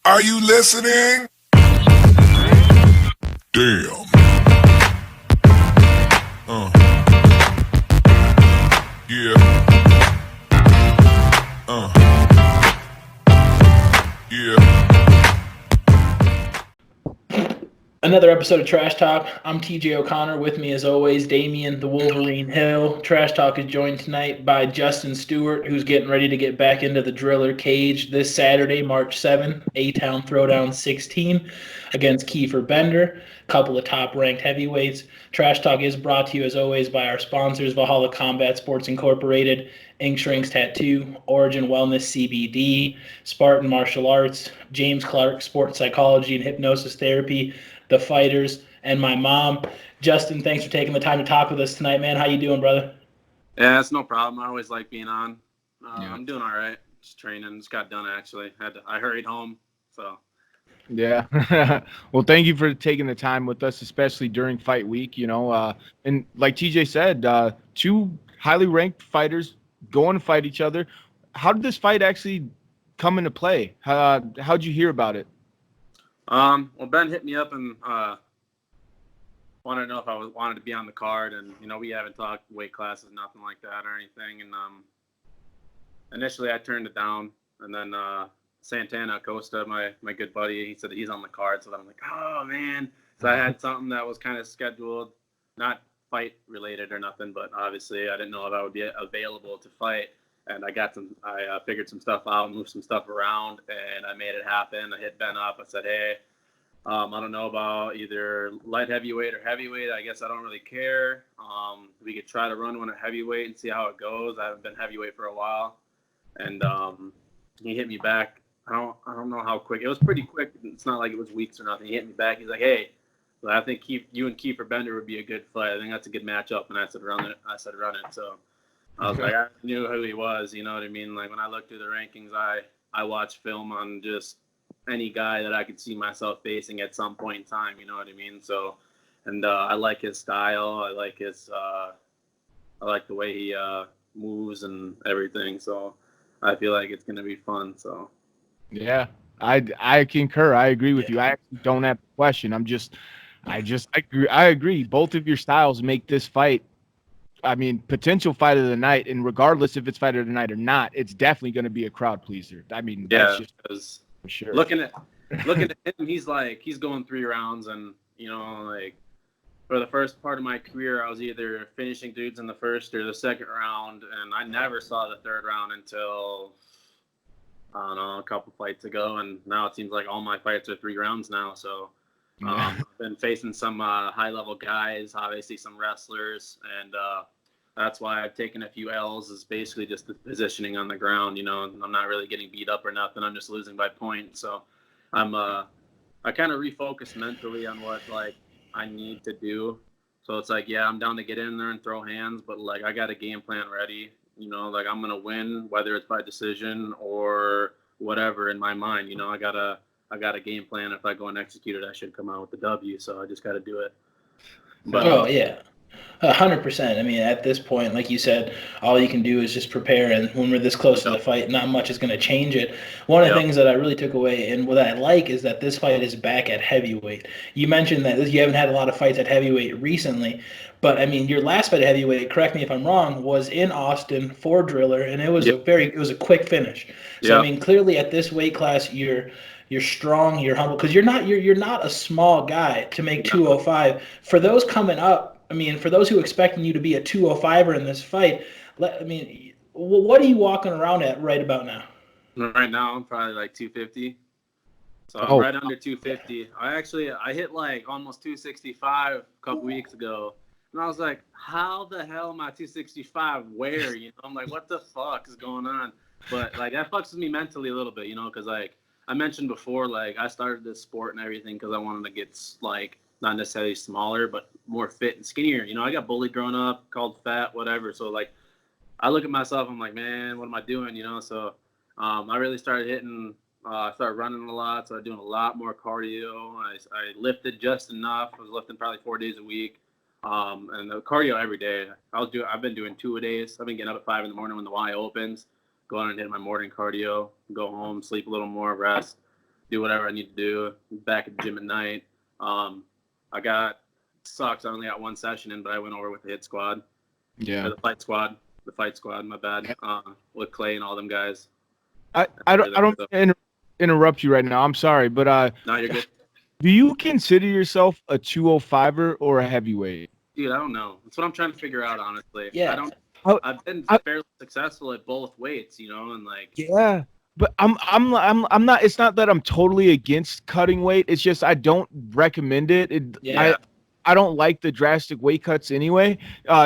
Are you listening? Damn. Yeah. Yeah. Another episode of Trash Talk. I'm TJ O'Connor. With me, as always, Damian the Wolverine Hill. Trash Talk is joined tonight by Justin Stuart, who's getting ready to get back into the Driller cage this Saturday, March 7th, A-Town Throwdown 16 against Kiefer Bender. Couple of top-ranked heavyweights. Trash Talk is brought to you, as always, by our sponsors, Valhalla Combat Sports Incorporated, Ink Shrinks Tattoo, Origin Wellness CBD, Spartan Martial Arts, James Clark Sports Psychology and Hypnosis Therapy, the fighters, and my mom. Justin, thanks for taking the time to talk with us tonight, man. How you doing, brother? Yeah, it's no problem. I always like being on. Yeah. I'm doing all right. Just training. Just got done, actually. I hurried home, so. Yeah. Well, thank you for taking the time with us, especially during fight week, and like TJ said, two highly ranked fighters going to fight each other. How did this fight actually come into play? How'd you hear about it? Well, Ben hit me up and wanted to know if I wanted to be on the card, and we haven't talked weight classes, nothing like that or anything. And initially I turned it down, and then Santana Acosta, my good buddy, he said that he's on the card, so I'm like, oh man. So I had something that was kind of scheduled, not fight related or nothing, but obviously I didn't know if I would be available to fight. And I figured some stuff out, moved some stuff around, and I made it happen. I hit Ben up. I said, hey, I don't know about either light heavyweight or heavyweight. I guess I don't really care. We could try to run one at heavyweight and see how it goes. I haven't been heavyweight for a while. And he hit me back. I don't know how quick. It was pretty quick. It's not like it was weeks or nothing. He hit me back. He's like, hey, I think you and Kiefer Bender would be a good fight. I think that's a good matchup. And I said, run it. So I was like, I knew who he was, you know what I mean? Like, when I looked through the rankings, I watched film on just any guy that I could see myself facing at some point in time, you know what I mean? So, and I like his style. I like the way he moves and everything. So I feel like it's going to be fun. So. Yeah, I concur. I agree with you. I actually don't have a question. I agree. Both of your styles make this fight, I mean, potential fight of the night, and regardless if it's fight of the night or not, it's definitely going to be a crowd pleaser. I mean, yeah, that's just for sure. Looking at him, he's going 3 rounds, and like for the first part of my career, I was either finishing dudes in the first or the second round, and I never saw the third round until I don't know, a couple fights ago, and now it seems like all my fights are 3 rounds now. So I've been facing some high-level guys, obviously some wrestlers, and that's why I've taken a few L's, is basically just the positioning on the ground. I'm not really getting beat up or nothing. I'm just losing by point. So I kind of refocused mentally on what, like, I need to do. So it's like, yeah, I'm down to get in there and throw hands, but, like, I got a game plan ready. Like, I'm going to win, whether it's by decision or whatever in my mind. I got a game plan. If I go and execute it, I should come out with the W. So I just got to do it. But, Oh, yeah. 100%. I mean, at this point, like you said, all you can do is just prepare. And when we're this close to the fight, not much is going to change it. One of the things that I really took away, and what I like, is that this fight is back at heavyweight. You mentioned that you haven't had a lot of fights at heavyweight recently, but I mean, your last fight at heavyweight, correct me if I'm wrong, was in Austin for Driller, and it was a quick finish. So I mean, clearly at this weight class, you're strong, you're humble, because you're not a small guy to make 205. For those coming up, I mean, for those who expecting you to be a 205er in this fight, I mean, what are you walking around at right about now? Right now, I'm probably like 250. So I'm right under 250. I hit like almost 265 a couple weeks ago. And I was like, how the hell am I 265? Where? I'm like, what the fuck is going on? But, like, that fucks with me mentally a little bit, because, like, I mentioned before, like, I started this sport and everything because I wanted to get, like, not necessarily smaller, but more fit and skinnier. I got bullied growing up, called fat, whatever. So, like, I look at myself, I'm like, man, what am I doing? So I really started I started running a lot. So I was doing a lot more cardio. I lifted just enough. I was lifting probably 4 days a week. And the cardio every day. I've been doing 2-a-days. I've been getting up at 5 in the morning when the Y opens, go on and hit my morning cardio, go home, sleep a little more, rest. do whatever I need to do. Back at the gym at night. Sucks. I only got one session in, but I went over with the hit squad. Yeah. Or the fight squad. My bad. With Clay and all them guys. I don't interrupt you right now. I'm sorry, but No, you're good. do you consider yourself a 205er or a heavyweight? Dude, I don't know. That's what I'm trying to figure out, honestly. Yeah. I've been fairly successful at both weights, and like. Yeah. But I'm not. It's not that I'm totally against cutting weight. It's just I don't recommend it. I don't like the drastic weight cuts anyway,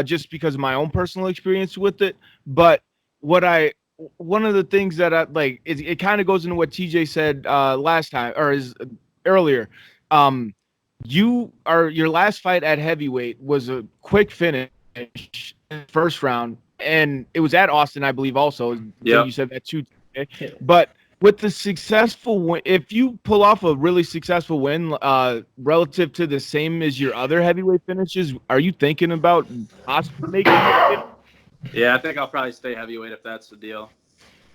just because of my own personal experience with it. But one of the things that I like, it kind of goes into what TJ said last time or is earlier. Your last fight at heavyweight was a quick finish, first round, and it was at Austin, I believe. Also, yeah, you said that too. But with the successful win, if you pull off a really successful win relative to the same as your other heavyweight finishes, are you thinking about possibly making it? Yeah, I think I'll probably stay heavyweight if that's the deal.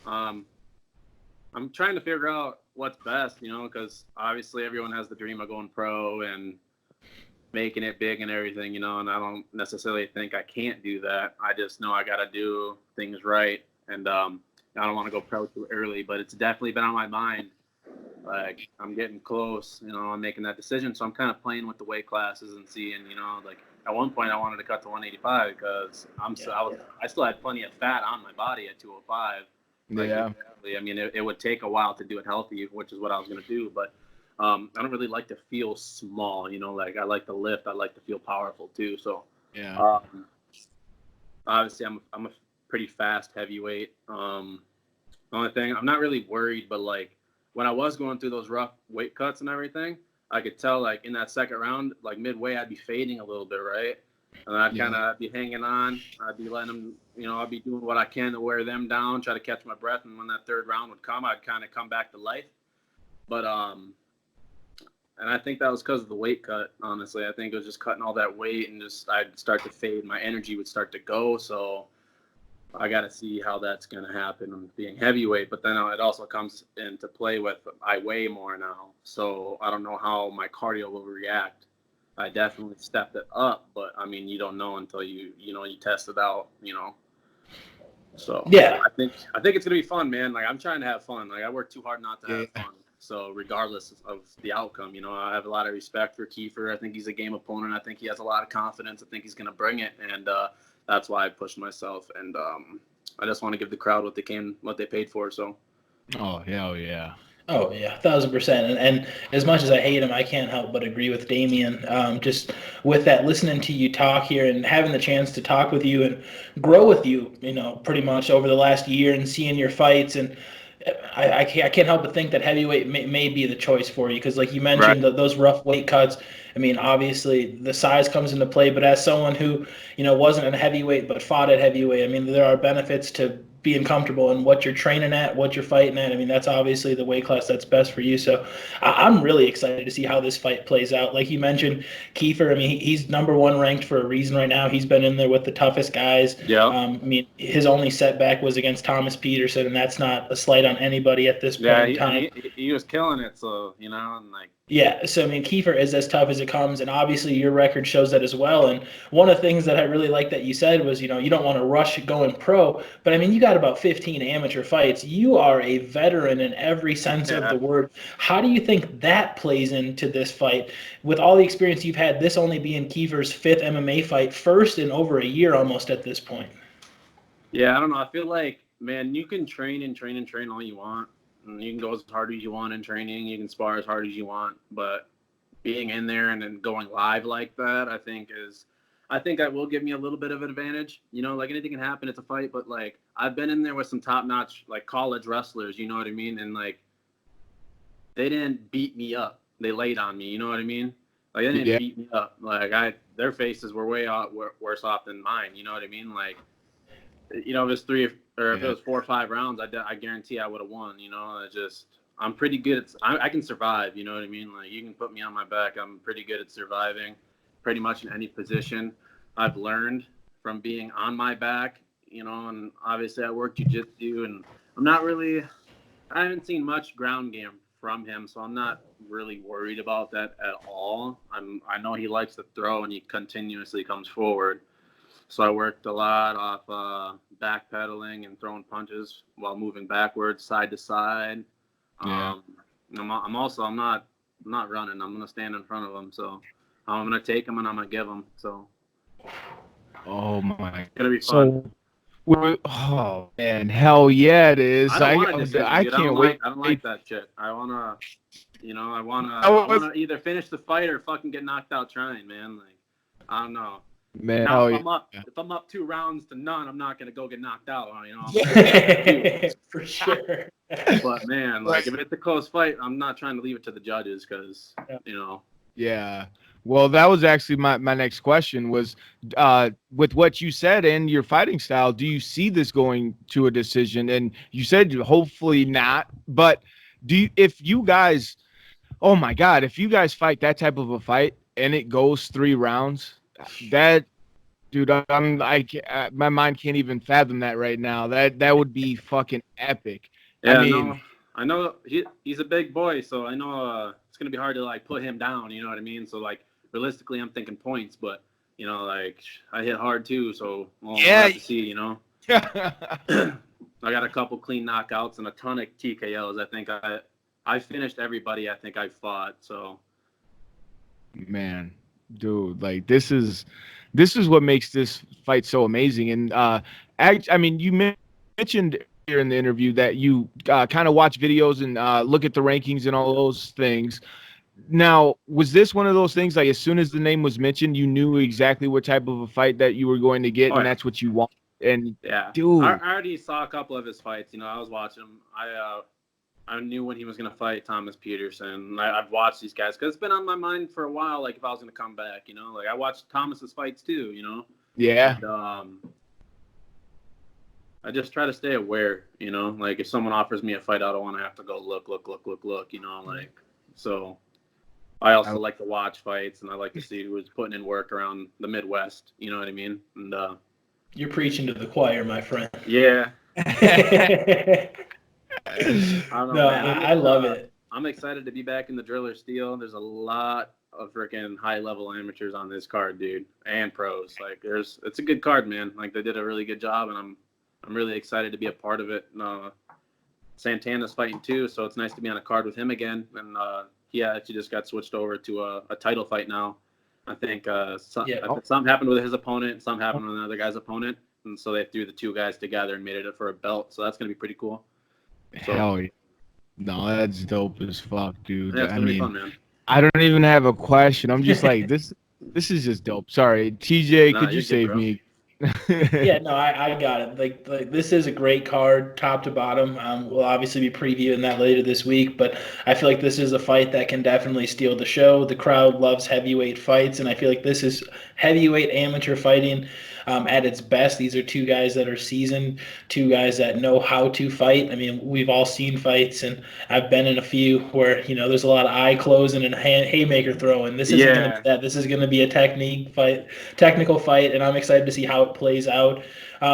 I'm trying to figure out what's best, because obviously everyone has the dream of going pro and making it big and everything, and I don't necessarily think I can't do that. I just know I got to do things right, and I don't want to go pro too early, but it's definitely been on my mind. Like, I'm getting close, I'm making that decision. So I'm kind of playing with the weight classes and seeing, like at one point I wanted to cut to 185 because I still had plenty of fat on my body at 205. Like, Yeah. I mean, it would take a while to do it healthy, which is what I was going to do. But I don't really like to feel small, like I like to lift. I like to feel powerful too. So yeah. Obviously I'm a pretty fast heavyweight. Only thing, I'm not really worried, but like when I was going through those rough weight cuts and everything, I could tell like in that second round, like midway, I'd be fading a little bit, right? And I'd kind of be hanging on. I'd be letting them, I'd be doing what I can to wear them down, try to catch my breath. And when that third round would come, I'd kind of come back to life. But, and I think that was because of the weight cut, honestly. I think it was just cutting all that weight and I'd start to fade. My energy would start to go. So I got to see how that's going to happen being heavyweight. But then it also comes into play with I weigh more now. So I don't know how my cardio will react. I definitely stepped it up, but I mean, you don't know until you test it out, So yeah, I think it's gonna be fun, man. Like I'm trying to have fun. Like I work too hard not to have fun. So regardless of the outcome, I have a lot of respect for Kiefer. I think he's a game opponent. I think he has a lot of confidence. I think he's gonna bring it, and that's why I pushed myself. And I just want to give the crowd what they paid for. So. Oh hell yeah. Oh yeah, 1,000%. And as much as I hate him, I can't help but agree with Damien. Just with that, listening to you talk here and having the chance to talk with you and grow with you, pretty much over the last year and seeing your fights, and I can't help but think that heavyweight may be the choice for you because, like you mentioned, those rough weight cuts. I mean, obviously the size comes into play, but as someone who wasn't a heavyweight but fought at heavyweight, I mean, there are benefits to being comfortable in what you're training at, what you're fighting at. I mean, that's obviously the weight class that's best for you. So I'm really excited to see how this fight plays out. Like you mentioned, Kiefer, I mean, he's #1 ranked for a reason right now. He's been in there with the toughest guys. Yeah. I mean, his only setback was against Thomas Peterson, and that's not a slight on anybody at this point in time. He was killing it, so, and like. Yeah, so I mean, Kiefer is as tough as it comes, and obviously your record shows that as well. And one of the things that I really like that you said was, you don't want to rush going pro, but I mean, you got about 15 amateur fights. You are a veteran in every sense of the word. How do you think that plays into this fight? With all the experience you've had, this only being Kiefer's 5th MMA fight, first in over a year almost at this point. Yeah, I don't know. I feel like, man, you can train and train and train all you want. You can go as hard as you want in training. You can spar as hard as you want. But being in there and then going live like that, I think that will give me a little bit of an advantage. Like anything can happen. It's a fight. But, like, I've been in there with some top-notch, like, college wrestlers, you know what I mean? And, like, they didn't beat me up. They laid on me, you know what I mean? Like, they didn't beat me up. Like, their faces were way worse off than mine, you know what I mean? Like, if it was 3 or if it was 4 or 5 rounds, I guarantee I would have won. I'm pretty good. I can survive. You know what I mean? Like you can put me on my back. I'm pretty good at surviving, pretty much in any position. I've learned from being on my back. And obviously I work jiu-jitsu, and I haven't seen much ground game from him, so I'm not really worried about that at all. I know he likes to throw, and he continuously comes forward. So I worked a lot off backpedaling and throwing punches while moving backwards, side to side. Yeah. I'm not running. I'm gonna stand in front of him. So I'm gonna take him and I'm gonna give him. So Oh my. it's gonna be fun. Oh man, hell yeah, it is. I don't want a decision, I dude. can't wait. I don't like that shit. I wanna I was- either finish the fight or fucking get knocked out trying, man. Like, I don't know. Man, Now, hell if I'm up 2 rounds to none, I'm not gonna go get knocked out. You know. For sure. But man, like if it's a close fight, I'm not trying to leave it to the judges because you know. yeah. Well, that was actually my next question was, with what you said and your fighting style, do you see this going to a decision? And you said hopefully not, but if you guys, oh my God, if you guys fight that type of a fight and it goes 3 rounds, that, dude, my mind can't even fathom that right now. That would be fucking epic. Yeah, I mean, I know he's a big boy, so I know it's gonna be hard to like put him down. You know what I mean? So like realistically, I'm thinking points, but you know, like I hit hard too, so we'll have to see. You know, I got a couple clean knockouts and a ton of TKOs. I think I finished everybody I think I fought. So man, dude, like this is what makes this fight so amazing. And I mean, you mentioned here in the interview that you kind of watch videos and look at the rankings and all those things. Now, was this one of those things, like as soon as the name was mentioned, you knew exactly what type of a fight that you were going to get, and that's what you want? And yeah, dude, I already saw a couple of his fights. You know, I was watching him. I knew when he was going to fight Thomas Peterson. I've watched these guys because it's been on my mind for a while, like if I was going to come back, you know. Like I watched Thomas's fights too, you know. Yeah. And, I just try to stay aware, you know. Like if someone offers me a fight, I don't want to have to go look, you know. Like so. I also like to watch fights, and I like to see who's putting in work around the Midwest. You know what I mean? And you're preaching to the choir, my friend. Yeah. I don't know, man. I love it. I'm excited to be back in the Driller Steel. There's a lot of freaking high-level amateurs on this card, dude, and pros. Like, it's a good card, man. Like, they did a really good job, and I'm really excited to be a part of it. Santana's fighting too, so it's nice to be on a card with him again. And he actually just got switched over to a title fight now. I think something happened with his opponent, something happened with another guy's opponent, and so they threw the 2 guys together and made it for a belt. So that's gonna be pretty cool. So, hell yeah. No, that's dope as fuck, dude. Yeah, it's gonna be fun, man. I don't even have a question. I'm just like this is just dope. Sorry, TJ, could you save me? Yeah, no, I got it. Like this is a great card, top to bottom. We'll obviously be previewing that later this week, but I feel like this is a fight that can definitely steal the show. The crowd loves heavyweight fights, and I feel like this is heavyweight amateur fighting at its best. These are 2 guys that are seasoned, 2 guys that know how to fight. I mean, we've all seen fights, and I've been in a few where there's a lot of eye closing and haymaker throwing. This isn't gonna be that. This is going to be a technical fight, and I'm excited to see how it plays out.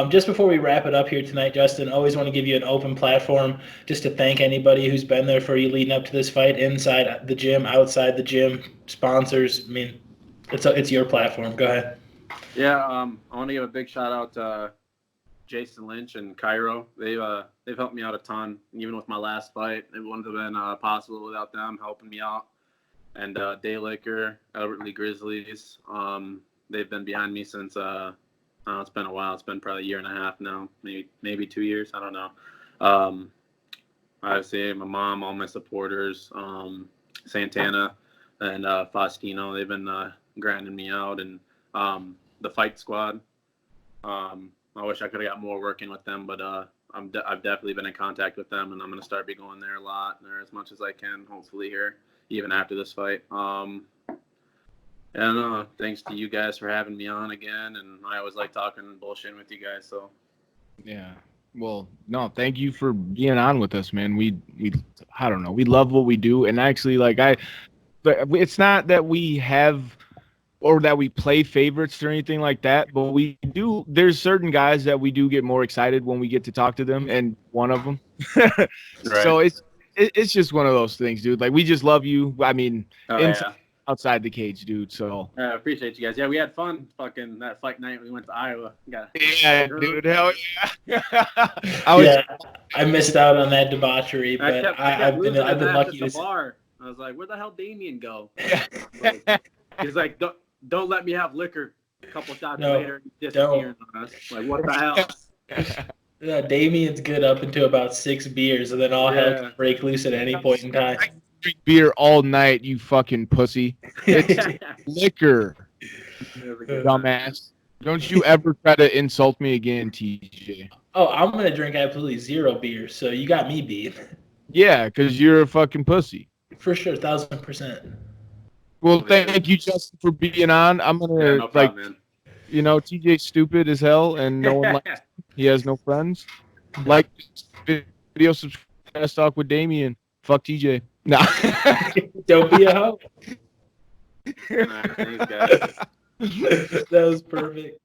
Just before we wrap it up here tonight, Justin, always want to give you an open platform just to thank anybody who's been there for you leading up to this fight, inside the gym, outside the gym, sponsors. I mean, it's your platform. Go ahead. Yeah, I want to give a big shout out to Jason Lynch and Cairo. They've helped me out a ton, even with my last fight. It wouldn't have been possible without them helping me out. And Daylicker, Albert Lee Grizzlies, they've been behind me since it's been a while. It's been probably a year and a half now, maybe 2 years. I don't know. Obviously, my mom, all my supporters, Santana and Faustino, they've been grinding me out, and the Fight Squad. I wish I could have got more working with them, but I've definitely been in contact with them, and I'm gonna start going there a lot, or as much as I can, hopefully here, even after this fight. And thanks to you guys for having me on again, and I always like talking and bullshitting with you guys. So yeah, well, no, thank you for being on with us, man. We I don't know, we love what we do, and actually, but it's not that we have or that we play favorites or anything like that, but we do. There's certain guys that we do get more excited when we get to talk to them, and one of them. Right. So it's just one of those things, dude. Like, we just love you. I mean, Yeah. outside the cage, dude. So I appreciate you guys. Yeah, we had fun fucking that fight night. We went to Iowa. yeah, dude. Hell yeah. I missed out on that debauchery, I but kept I've been losing his ass lucky at to the bar. I was like, where the hell Damien go? Yeah. He's like, don't let me have liquor. A couple shots No, later, he disappears on us. Like, what the hell? Damien's good up until about 6 beers, and then all hell can break loose at any point in time. Drink beer all night, you fucking pussy. It's liquor, dumbass. Don't you ever try to insult me again, TJ. Oh, I'm gonna drink absolutely 0 beers, so you got me beat. Yeah, because you're a fucking pussy. For sure, 1,000%. Well, thank you, Justin, for being on. I'm gonna no problem, man. TJ's stupid as hell, and no one likes him. He has no friends. Like this video, subscribe, talk with Damien. Fuck TJ. Nah. Don't be a hoe. All right, thanks, guys. That was perfect.